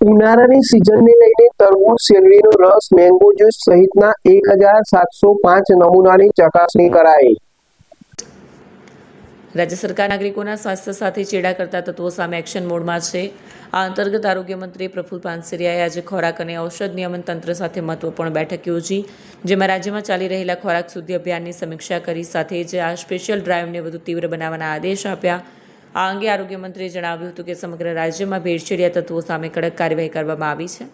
ઉનાળાની સિઝનને લઈને તરબૂચ, શેરડીનો રસ, મેંગો જ્યુસ સહિતના 1705 નમૂનાની ચકાસણી કરાઈ. રાજ્ય સરકાર નાગરિકોના સ્વાસ્થ્ય સાથે ચેડા કરતા તત્વો સામે એક્શન મોડમાં છે. આ અંતર્ગત આરોગ્ય મંત્રી પ્રફુલ પાનસેરિયાએ આજે ખોરાક અને ઔષધ નિયમન તંત્ર સાથે મહત્વપૂર્ણ બેઠક યોજી, જેમાં રાજ્યમાં ચાલી રહેલા ખોરાક શુદ્ધિ અભિયાનની સમીક્ષા કરી સાથે જ આ સ્પેશિયલ ડ્રાઈવને વધુ તીવ્ર બનાવવાના આદેશ આપ્યા. આ અંગે આરોગ્ય મંત્રીએ જણાવ્યું હતું કે સમગ્ર રાજ્યમાં ભેળસેળિયા તત્વો સામે કડક કાર્યવાહી કરવામાં આવી છે,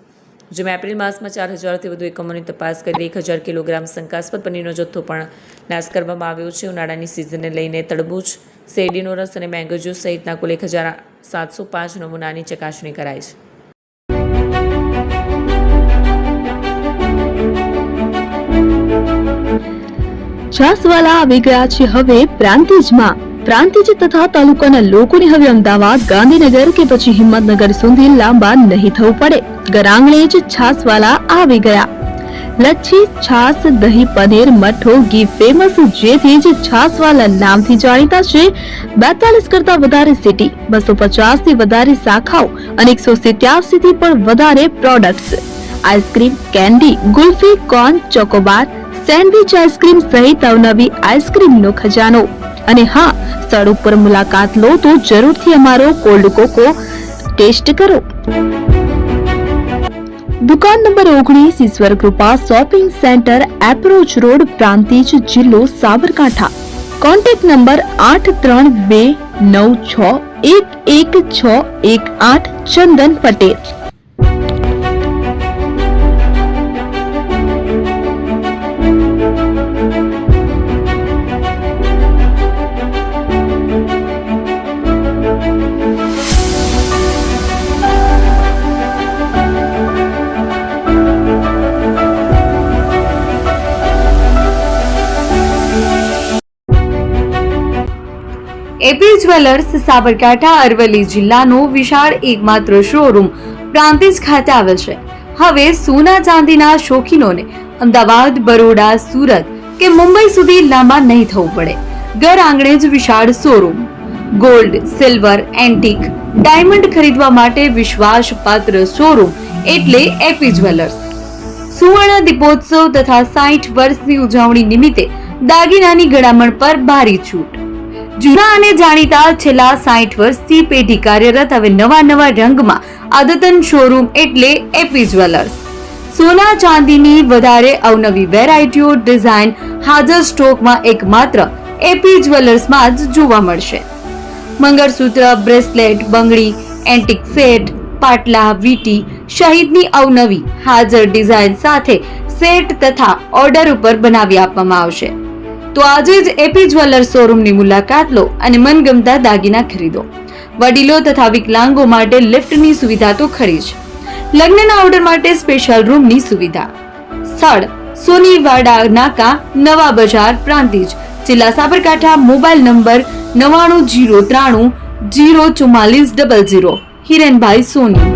જેમાં એપ્રિલ માસમાં 4000થી વધુ એકમોની તપાસ કરી 1000 કિલોગ્રામ શંકાસ્પદ પનીરનો જથ્થો પણ નાશ કરવામાં આવ્યો છે. ઉનાળાની સિઝનને લઈને તરબૂચ, શેરડીનો રસ અને મેંગો જ્યુસ સહિતના કુલ 1705 નમૂનાની ચકાસણી કરાઈ છે. છાસવાલા આવી ગયા છે હવે પ્રાંતિજમાં. પ્રાંતિજ તથા તાલુકાના લોકોને હવે અમદાવાદ, ગાંધીનગર કે પછી હિંમતનગર સુધી લાંબા નહીં થવું પડે. ઘરઆંગણે જ છાસવાલા આવી ગયા. લચ્છી, છાસ, દહીં, પનીર, મઠ્ઠો, ઘી ફેમસ, જેથી જ છાસવાલા નામથી જાણીતા છે. 42 કરતા વધારે સિટી, 250 થી વધારે શાખાઓ અને 187 થી પણ વધારે products. Ice cream, candy, kulfi, corn, Chocobar, sandwich ice cream સહિત અવનવી આઈસ્ક્રીમનો ખજાનો. અને હા, સ્થળ ઉપર મુલાકાત લો તો જરૂરથી અમારો કોલ્ડ કોકો ટેસ્ટ કરો. દુકાન number 19, Ishwar Krupa shopping centre, approach road, Prantij, જિલ્લો Sabarkantha. Contact number 8326111618. Chandan Patel. AP jewellers Sabarkantha Aravalli જિલ્લાનો વિશાળ એકમાત્ર શોરૂમ પ્રાંતિજ ખાતે આવેલ છે. હવે સોના ચાંદીના શોખીનોને અમદાવાદ, બરોડા, સુરત કે મુંબઈ સુધી લાંબા નહીં થવું પડે. ઘર આંગણે જ વિશાળ showroom. Gold, silver, antique, diamond ખરીદવા માટે વિશ્વાસપાત્ર શોરૂમ એટલે એપી જ્વેલર્સ. સુવર્ણ દીપોત્સવ તથા 60 વર્ષની ઉજવણી નિમિત્તે દાગીનાની ગળામણ પર ભારી છૂટ. જૂના અને જાણીતા છેલ્લા 60 વર્ષથી પેઢી કાર્યરત હવે નવા રંગમાં અદ્યતન શોરૂમ એટલે એપી જ્વેલર્સ. સોના ચાંદીની વધારે અવનવી વેરાયટીઓ, ડિઝાઇન હાજર સ્ટોકમાં એકમાત્ર એપી જ્વેલર્સમાં જ જોવા મળશે. મંગળસૂત્ર, બ્રેસલેટ, બંગડી, એન્ટિક સેટ, પાટલા, વીટી સહિતની અવનવી હાજર ડિઝાઇન સાથે સેટ તથા ઓર્ડર ઉપર બનાવી આપવામાં આવશે. તો આજે જ એપી જ્વેલર્સ શોરૂમની મુલાકાત લો અને મનગમતા દાગીના ખરીદો. વડીલો તથા વિકલાંગો માટે લિફ્ટની સુવિધા તો ખરી જ. લગ્નના ઓર્ડર માટે સ્પેશિયલ રૂમની સુવિધા. સ્થળ સોનીવાડા નાકા, નવા બજાર, પ્રાંતિજ, જિલ્લા સાબરકાંઠા. Mobile number 9903304400. હિરેનભાઈ સોની.